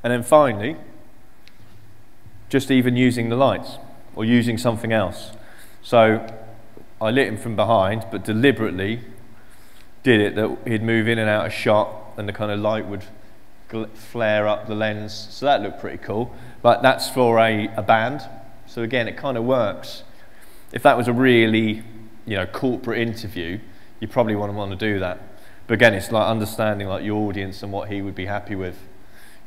And then finally, just even using the lights or using something else. So I lit him from behind, but deliberately did it that he'd move in and out of shot and the kind of light would flare up the lens. So that looked pretty cool. But that's for a band. So again, it kind of works. If that was a really, corporate interview, you probably wouldn't want to do that. But again, it's like understanding like your audience and what he would be happy with,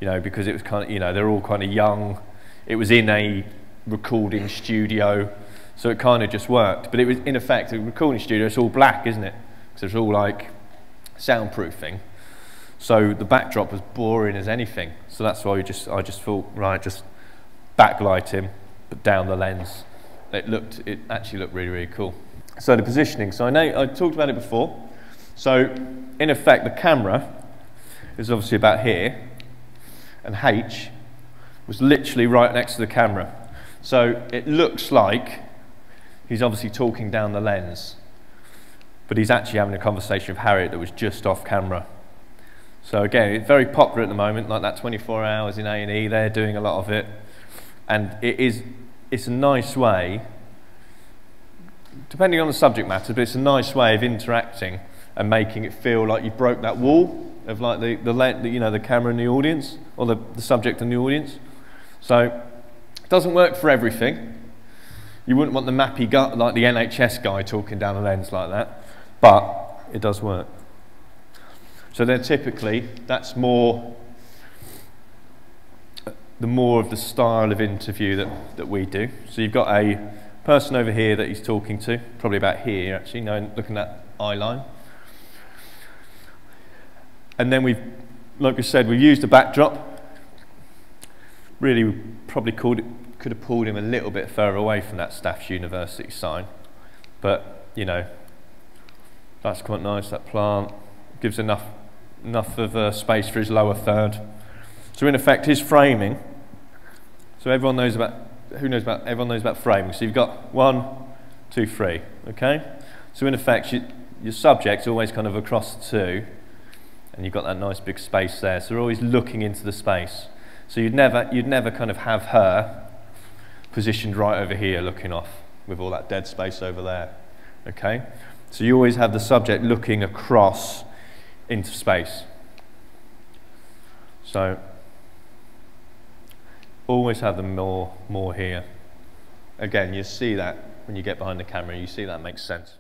because it was kind of, they're all kind of young. It was in a recording studio, so it kind of just worked. But it was, in effect, a recording studio, it's all black, isn't it? Because it's all like soundproofing. So the backdrop was boring as anything. So that's why I just thought, right, just backlight him, but down the lens. It actually looked really, really cool. So the positioning, so I know I talked about it before. So in effect, the camera is obviously about here, and H was literally right next to the camera. So it looks like he's obviously talking down the lens, but he's actually having a conversation with Harriet that was just off camera. So again, it's very popular at the moment, like that 24 hours in A&E, they're doing a lot of it. And it's a nice way, depending on the subject matter, but it's a nice way of interacting and making it feel like you broke that wall of like the camera and the audience, or the subject and the audience. So it doesn't work for everything. You wouldn't want the mappy gut like the NHS guy talking down the lens like that, but it does work. So then typically, that's more of the style of interview that we do. So you've got a person over here that he's talking to, probably about here actually, looking at that eye line. And then like we said, we've used a backdrop. Really, we probably could have pulled him a little bit further away from that Staffs University sign. But, that's quite nice, that plant. Gives enough of space for his lower third. So in effect, his framing, so everyone knows about framing. So you've got 1, 2, 3, okay? So in effect, your subject's always kind of across the two, and you've got that nice big space there. So we're always looking into the space. So you'd never kind of have her positioned right over here looking off with all that dead space over there, okay? So you always have the subject looking across into space. So always have them more here. Again, you see that when you get behind the camera, you see that makes sense.